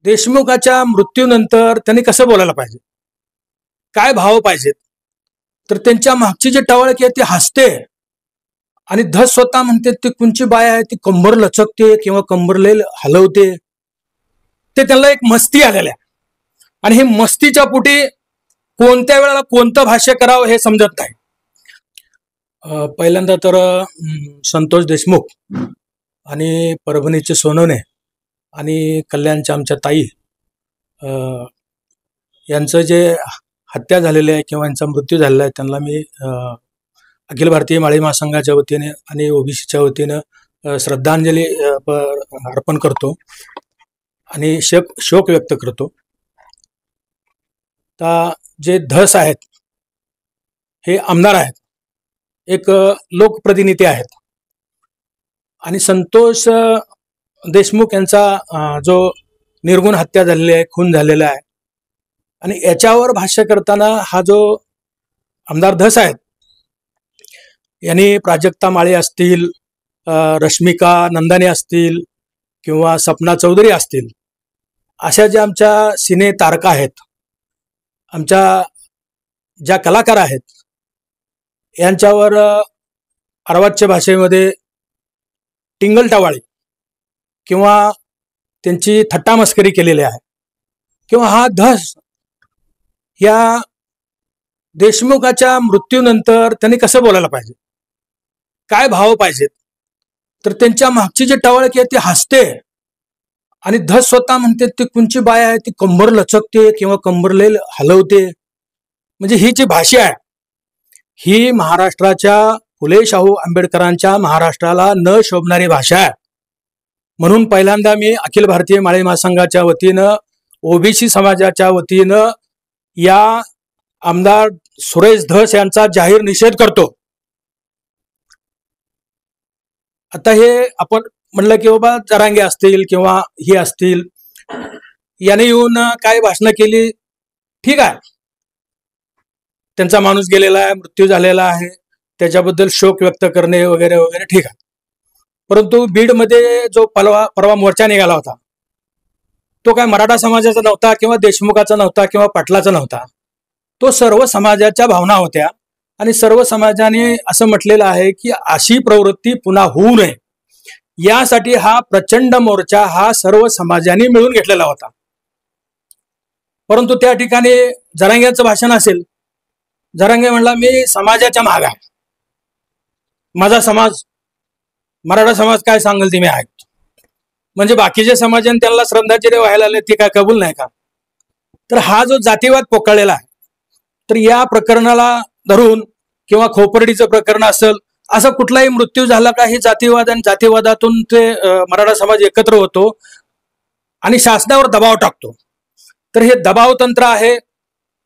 देशमुखाच्या मृत्यूनंतर त्यांनी कसं बोलायला पाहिजे, काय भाव पाहिजेत, तर त्यांच्या मागची जी टवळकी आहे ती हसते आणि धस स्वतः म्हणते ती कुंची बाय आहे ती कंबर लचकते किंवा कंबरले हलवते. ते त्यांना एक मस्ती आलेल्या आणि हे मस्तीच्या पोटी कोणत्या वेळेला कोणतं भाष्य करावं हे समजत नाही. पहिल्यांदा तर संतोष देशमुख आणि परभणीचे सोनवणे आणि कल्याणच्या आमच्या ताई यांचं जे हत्या झालेली आहे किंवा यांचा मृत्यू झालेला आहे त्यांना मी अखिल भारतीय माळी महासंघाच्या वतीने आणि ओबीसीच्या वतीनं श्रद्धांजली अर्पण करतो आणि शोक व्यक्त करतो. तर जे धस आहेत हे आमदार आहेत, एक लोकप्रतिनिधी आहेत आणि संतोष देशमुख यांचा जो निर्गुण हत्या झालेली आहे, खून झालेला आहे आणि याच्यावर भाष्य करताना हा जो आमदार धस आहेत यांनी प्राजक्ता माळी असतील, रश्मिका नंदाने असतील किंवा सपना चौधरी असतील, अशा ज्या आमच्या सिने तारका आहेत, आमच्या ज्या कलाकार आहेत, यांच्यावर अर्वाच्य भाषेमध्ये टिंगलटवाळी किंवा त्यांची थट्टा मस्करी केलेली आहे किंवा हा धस या देशमुखाच्या मृत्यूनंतर त्यांनी कसं बोलायला पाहिजे, काय भाव पाहिजेत, तर त्यांच्या मागची जी टवळकी आहे ती हसते आणि धस स्वतः म्हणते ती कुंची बाय आहे ती कंबर लचकते किंवा कंबरले हलवते. म्हणजे ही जी भाषा आहे ही महाराष्ट्राच्या फुले शाहू आंबेडकरांच्या महाराष्ट्राला न शोभणारी भाषा आहे. म्हणून पहिल्यांदा मी अखिल भारतीय माळी महासंघाच्या वतीनं ओबीसी समाजाच्या वतीनं या आमदार सुरेश धस यांचा जाहीर निषेध करतो. आता हे आपण म्हणलं की बाबा जरांगे असतील किंवा हे असतील, याने येऊन काय भाषणं केली, ठीक आहे, त्यांचा माणूस गेलेला आहे, मृत्यू झालेला आहे, त्याच्याबद्दल शोक व्यक्त करणे वगैरे वगैरे ठीक आहे. परंतु बीडमध्ये जो परवा मोर्चा निघाला होता तो काय मराठा समाजाचा नव्हता किंवा देशमुखाचा नव्हता किंवा पाटलाचा नव्हता, तो सर्व समाजाच्या भावना होत्या आणि सर्व समाजाने असं म्हटलेलं आहे की अशी प्रवृत्ती पुन्हा होऊ नये यासाठी हा प्रचंड मोर्चा हा सर्व समाजाने मिळून घेतलेला होता. परंतु त्या ठिकाणी जरांग्याचं भाषण असेल, जरांगे म्हणला मी समाजाच्या मागे आहे, माझा समाज मराठा समाज काय सांगेल ते मी ऐकतो. म्हणजे बाकीच्या समाजाने त्यांना श्रद्धांजली व्हायला आले ते काय कबूल नाही का? तर हा जो जातीवाद पोकळलेला आहे, तर या प्रकरणाला धरून किंवा खोपरडीचं प्रकरण असेल, असा कुठलाही मृत्यू झाला का हे जातीवाद आणि जातीवादातून ते मराठा समाज एकत्र होतो आणि शासनावर दबाव टाकतो. तर हे दबाव तंत्र आहे,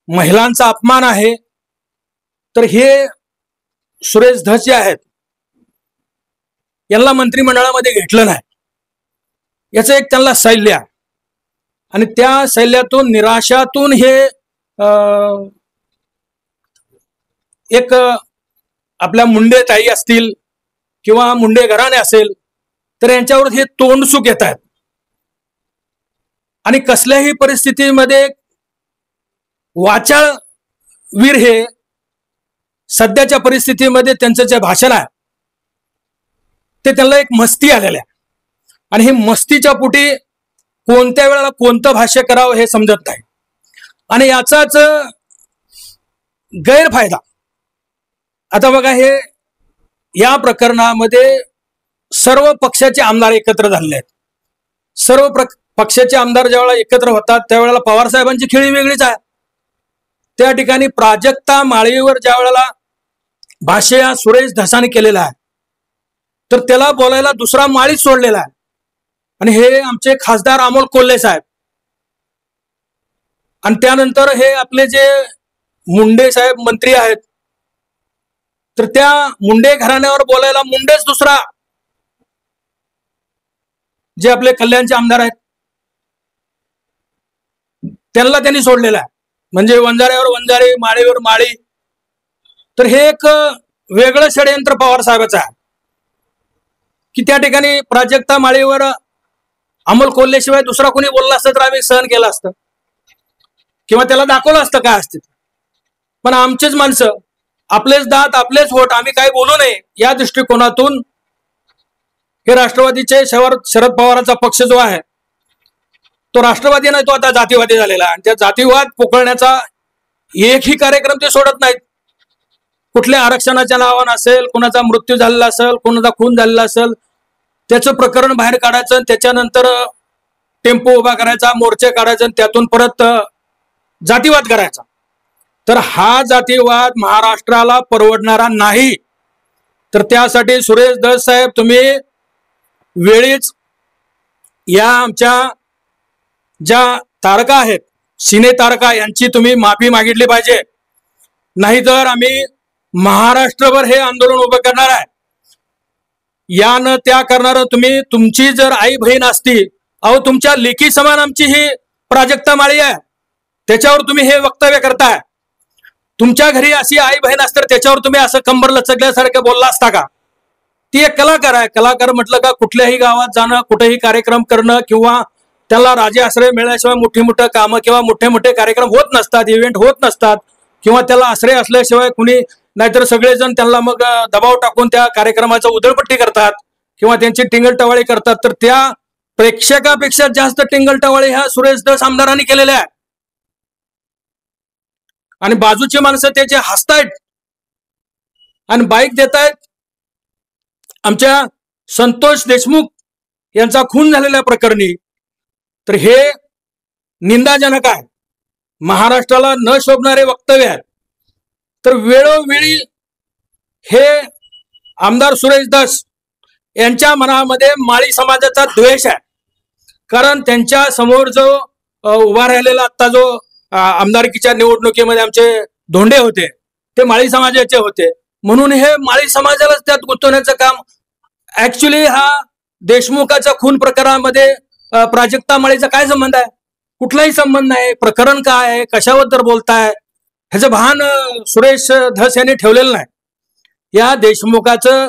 महिलांचा अपमान आहे. तर हे सुरेश धस जे आहेत यांना मंत्रिमंडळामध्ये घेतलं नाही, याचं एक त्यांना शैल्य आहे आणि त्या शैल्यातून निराशातून हे एक आपल्या मुंडे ताई असतील किंवा मुंडे घराणे असेल तर यांच्यावर हे तोंडसुख येत आहेत आणि कसल्याही परिस्थितीमध्ये वाचाळ वीर हे सध्याच्या परिस्थितीमध्ये त्यांचं जे भाषण आहे ते त्यांना एक मस्ती आलेल्या आणि हे मस्तीच्या पोटी कोणत्या वेळेला कोणतं भाष्य करावं हे समजत नाही आणि याचाच गैरफायदा आता बघा, हे या प्रकरणामध्ये सर्व पक्षाचे आमदार एकत्र झालेले आहेत. सर्व पक्षाचे आमदार ज्यावेळेला एकत्र होतात त्यावेळेला पवार साहेबांची खेळी वेगळीच आहे. त्या ठिकाणी प्राजक्ता माळीवर ज्या वेळेला भाष्य सुरेश धसाने केलेला आहे तर त्याला बोलायला दुसरा माळीच सोडलेला आहे आणि हे आमचे खासदार अमोल कोल्हे साहेब आणि त्यानंतर हे आपले जे मुंडे साहेब मंत्री आहेत तर त्या मुंडे घराण्यावर बोलायला मुंडेच दुसरा जे आपले कल्याणचे आमदार आहेत त्यांना त्यांनी सोडलेला आहे. म्हणजे वंजाऱ्यावर वंजारी, माळीवर माळी. तर हे एक वेगळं षडयंत्र पवार साहेबाचं आहे की त्या ठिकाणी प्राजक्ता माळीवर अमोल कोल्हेशिवाय दुसरा कोणी बोलला असतं तर आम्ही सहन केलं असतं किंवा त्याला दाखवलं असतं काय असते. पण आमचेच माणसं, आपलेच दात आपलेच वोट, आम्ही काय बोलू नये या दृष्टिकोनातून हे राष्ट्रवादीचे शरद पवारांचा पक्ष जो आहे तो राष्ट्रवादी नाही, तो आता जातीवादी झालेला आहे. आणि त्या जातीवाद पोकळण्याचा एकही कार्यक्रम ते सोडत नाहीत. कुठल्या आरक्षणाच्या नावानं असेल, कुणाचा मृत्यू झालेला असेल, कुणाचा खून झालेला असेल, त्याचं प्रकरण बाहेर काढायचं, त्याच्यानंतर टेम्पो उभा करायचा, मोर्चे काढायचे, त्यातून परत जातीवाद करायचा. तर हा जातीवाद महाराष्ट्राला परवडणारा नाही. तर त्यासाठी सुरेश धस साहेब, तुम्ही वेळीच या आमच्या ज्या तारका आहेत, सिने तारका, यांची तुम्ही माफी मागितली पाहिजे. नाहीतर आम्ही महाराष्ट्रभर हे आंदोलन उभं करणार आहे. या न त्या करणार तुम्ही. तुमची जर आई बहीण असती, अहो तुमच्या लेकी समान आमची ही प्राजक्ता माळी आहे, त्याच्यावर तुम्ही हे वक्तव्य करताय. तुमच्या घरी अशी आई बहीण असते त्याच्यावर तुम्ही असं कंबर लचकल्यासारखं बोलला असता का? ती एक कलाकार आहे. कलाकार म्हटलं का कुठल्याही गावात जाणं, कुठेही कार्यक्रम करणं, किंवा त्याला राजे आश्रय मिळाल्याशिवाय मोठी मोठी कामं किंवा मोठे मोठे कार्यक्रम होत नसतात, इव्हेंट होत नसतात, किंवा त्याला आश्रय असल्याशिवाय कुणी, नाहीतर सगळेजण त्यांना मग दबाव टाकून त्या कार्यक्रमाचा उधळपट्टी करतात किंवा त्यांची टिंगलटवाळी करतात. तर त्या प्रेक्षकापेक्षा जास्त टिंगलटवाळी ह्या सुरेश धस आमदारांनी केलेल्या आहे. आणि बाजूची माणसं त्याचे हसतायत आणि बाईक देतायत. आमच्या संतोष देशमुख यांचा खून झालेल्या प्रकरणी तर हे निंदाजनक आहे, महाराष्ट्राला न शोभणारे वक्तव्य आहे. तर वेळोवेळी हे आमदार सुरेश धस यांच्या मनामध्ये माळी समाजाचा द्वेष आहे. कारण त्यांच्या समोर जो उभा राहिलेला आता जो आमदारकीच्या निवडणुकीमध्ये आमचे धोंडे होते ते माळी समाजाचे होते, म्हणून हे माळी समाजालाच त्यात गुंतवण्याचं काम. ऍक्च्युली हा देशमुखाच्या खून प्रकरणामध्ये प्राजक्ता माळीचा काय संबंध आहे? कुठलाही संबंध नाही. प्रकरण काय आहे, कशाबद्दल बोलताय, ह्याचं भान सुरेश धस यांनी ठेवलेलं नाही. या देशमुखाचं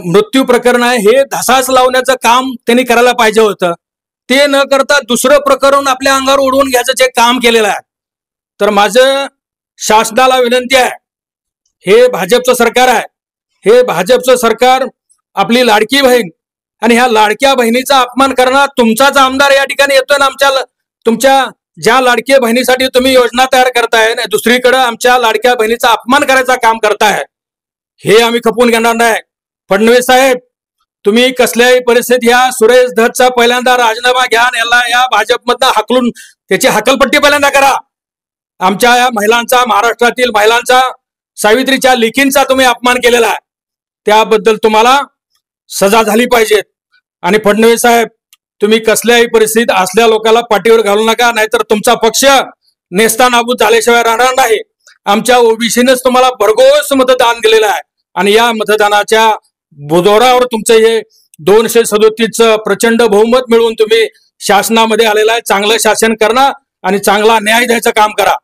मृत्यू प्रकरण आहे हे धसास लावण्याचं काम त्यांनी करायला पाहिजे होतं. ते न करता दुसरं प्रकरण आपल्या अंगावर उडवून घ्यायचं जे काम केलेलं आहे. तर माझं शासनाला विनंती आहे, हे भाजपचं सरकार आहे, हे भाजपचं सरकार आपली लाडकी बहीण आणि ह्या लाडक्या बहिणीचा अपमान करणार तुमचाच आमदार या ठिकाणी येतोय ना. तुमच्या ज्या लाडक्या बहिणीसाठी तुम्ही योजना तयार करताय, दुसरीकडे आमच्या लाडक्या बहिणीचा अपमान करायचं काम करताय, हे आम्ही खपवून घेणार नाही. फडणवीस साहेब, तुम्ही कसल्याही परिस्थितीत या सुरेश धसचा पहिल्यांदा राजीनामा घ्या, याला या भाजपमधनं हाकलून त्याची हकलपट्टी पहिल्यांदा करा. आमच्या या महिलांचा, महाराष्ट्रातील महिलांचा, सावित्रीच्या लेकींचा तुम्ही अपमान केलेला आहे, त्याबद्दल तुम्हाला सजा झाली पाहिजे. आणि फडणवीस साहेब, तुम्ही कसल्याही परिस्थितीत असल्या लोकांना पाठीवर घालू नका, नाहीतर तुमचा पक्ष नेस्तानाबूत झाल्याशिवाय राहणार नाही. आमच्या ओबीसीनेच तुम्हाला भरघोस मतदान दिलेलं आहे आणि या मतदानाच्या जोरावर तुमचं हे 237 प्रचंड बहुमत मिळवून तुम्ही शासनामध्ये आलेला आहे. चांगलं शासन करा आणि चांगला न्याय द्यायचं काम करा.